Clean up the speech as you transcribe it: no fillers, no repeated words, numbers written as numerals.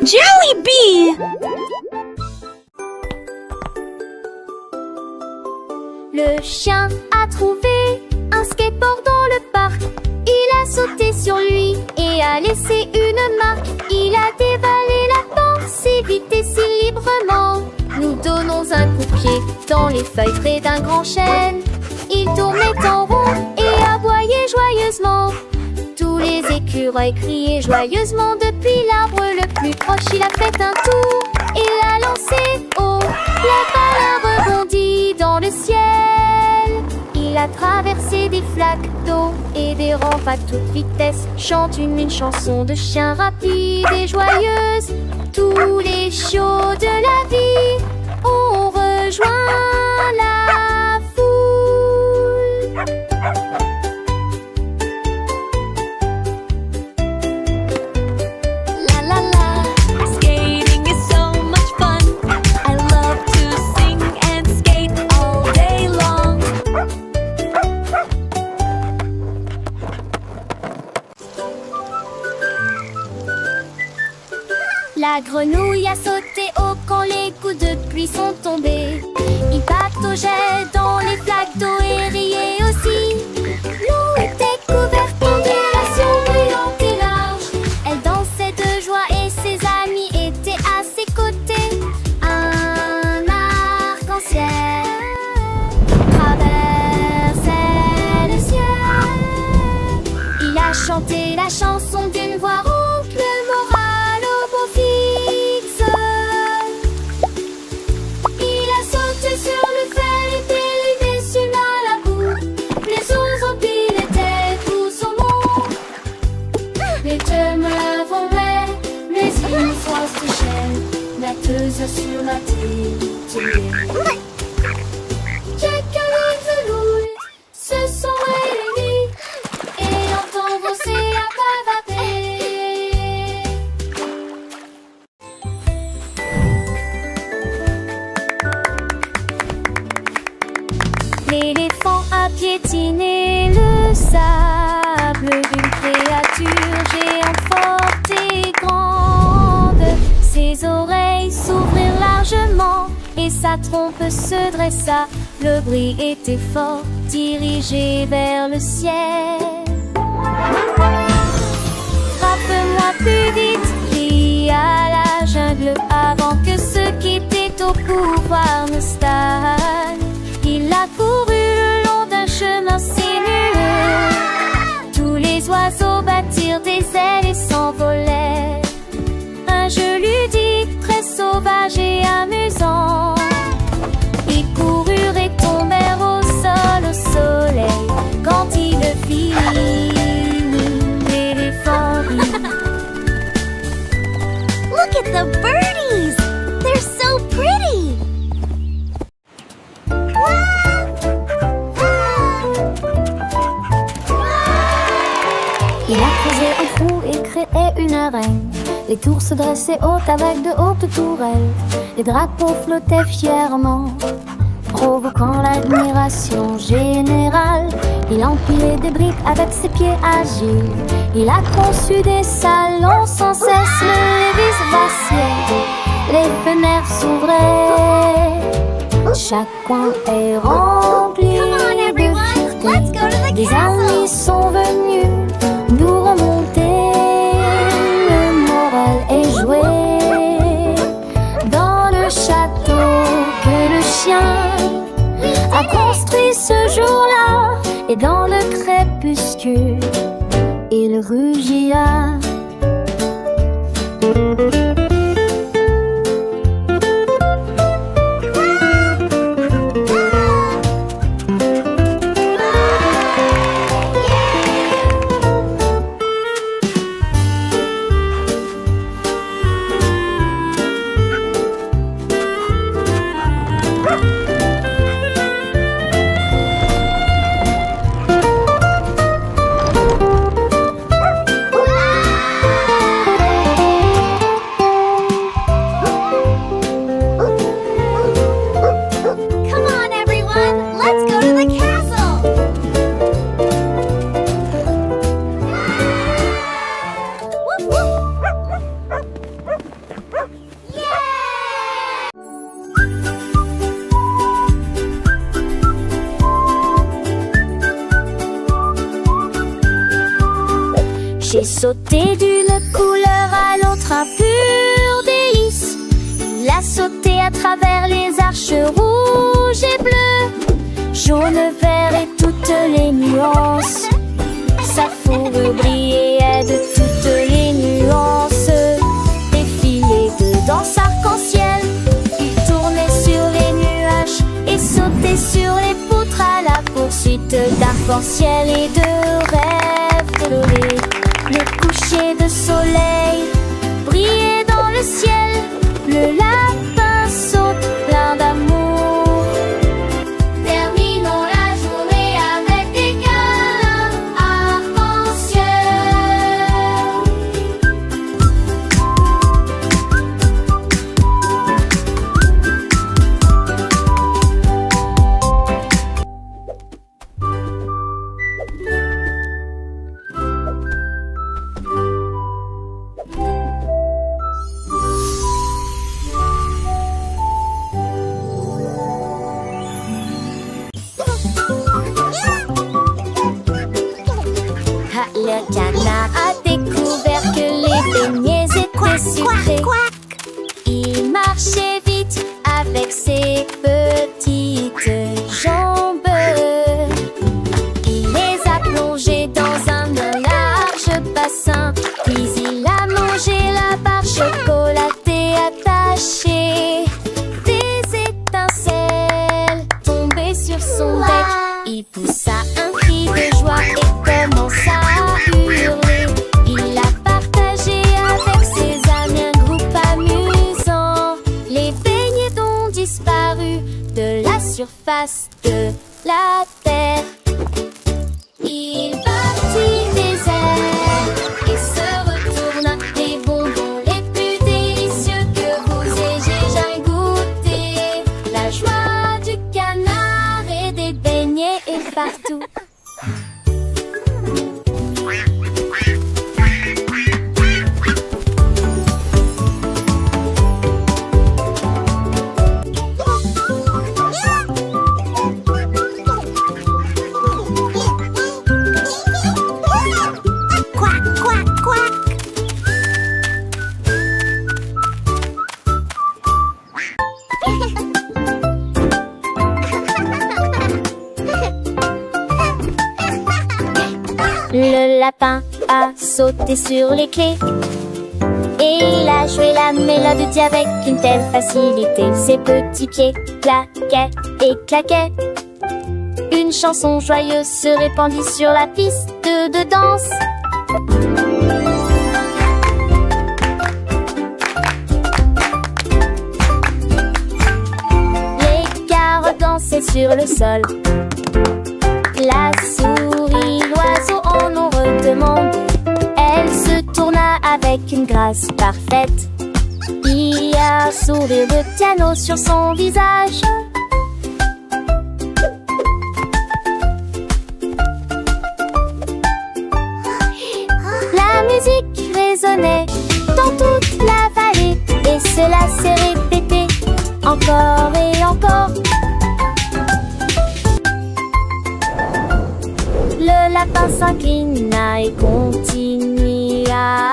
Jollibee! Le chien a trouvé un skateboard dans le parc. Il a sauté sur lui et a laissé une marque. Il a dévalé la pente si vite et si librement. Nous donnons un coup de pied dans les feuilles près d'un grand chêne. Il tournait en rond et aboyait joyeusement. Tous les écureuils criaient joyeusement. Depuis l'arbre le plus proche, il a fait un tour et l'a lancé haut. La balle a rebondi dans le ciel. Il a traversé des flaques d'eau et des rampes à toute vitesse. Chante une chanson de chien rapide et joyeuse. Tous les chiots de la vie ont rejoint la foule. La la la, skating is so much fun. I love to sing and skate all day long. La grenouille a sauté haut quand les coups de pluie sont tombés. Il pataugeait dans les flaques d'eau et riait aussi. L'eau était couverte d'ondulations brillantes et larges. Elle dansait de joie et ses amis étaient à ses côtés. Un arc-en-ciel traversait le ciel. Il a chanté la chanson d'une voix rauque, le moral au beau fixe. Il a sauté sur le fer et dérivé sur la boue. Les oiseaux pilotaient tout son monde. Les deux me vommaient, les îles s'enchaînent, natteuses sur la trille. Quelques grenouilles se sont réunies et entendent l'océan bavarder. L'éléphant a piétiné le sable d'une créature géante forte et grande. Ses oreilles s'ouvrirent largement et sa trompe se dressa. Le bruit était fort, dirigé vers le ciel. Frappe-moi plus vite, cria la jungle, avant que ceux qui étaient au pouvoir ne stagnent. Il a couru le long d'un chemin sinueux. Tous les oiseaux battirent des ailes et s'envolèrent. Un jeu ludique très sauvage et amusant. Ils coururent et tombèrent au sol, au soleil. Quand il le fit, l'éléphant rit. Look at the birdies! They're so pretty! Il a creusé un trou et créé une arène. Les tours se dressaient hautes avec de hautes tourelles. Les drapeaux flottaient fièrement, provoquant l'admiration générale. Il empilait des briques avec ses pieds agiles. Il a conçu des salons sans cesse. Le vis vacillait, les fenêtres s'ouvraient. Chaque coin est rempli de fierté. Des amis sont venus nous remonter le moral et jouer dans le château que le chien a construit ce jour-là. Et dans le crépuscule, il rugira. J'ai sauté d'une couleur à l'autre, un pur délice. Il a sauté à travers les arches rouges et bleues, jaune, vert et toutes les nuances. Sa fourrure brillait de toutes les nuances. Défilé de danse arc-en-ciel, il tournait sur les nuages et sautait sur les poutres à la poursuite d'arc-en-ciel et de rêves colorés. Le coucher de soleil brillait dans le ciel. Le lapin saute plein d'amour. Terminons la journée avec des câlins arc-en-ciel. Le canard a découvert que les beignets étaient sucrés. Il marchait vite avec ses petites jambes. Il les a plongées dans un large bassin. Puis il a mangé la barre chocolatée attachée. Des étincelles tombaient sur son bec. Il poussa un cri de joie et commença à hurler. Il a partagé avec ses amis un groupe amusant. Les beignets ont disparu de la surface de la terre. Il battit des ailes et se retourna. Les bonbons les plus délicieux que vous ayez jamais goûté. La joie du canard et des beignets est partout. Le lapin a sauté sur les clés et il a joué la mélodie avec une telle facilité. Ses petits pieds claquaient et claquaient. Une chanson joyeuse se répandit sur la piste de danse. Les carottes dansaient sur le sol. La souris, l'oiseau en ont redemandé. Elle se tourna avec une grâce parfaite. Il y a un sourire de piano sur son visage. La musique résonnait dans toute la vallée et cela s'est répété encore et encore. Le lapin s'inclina et continua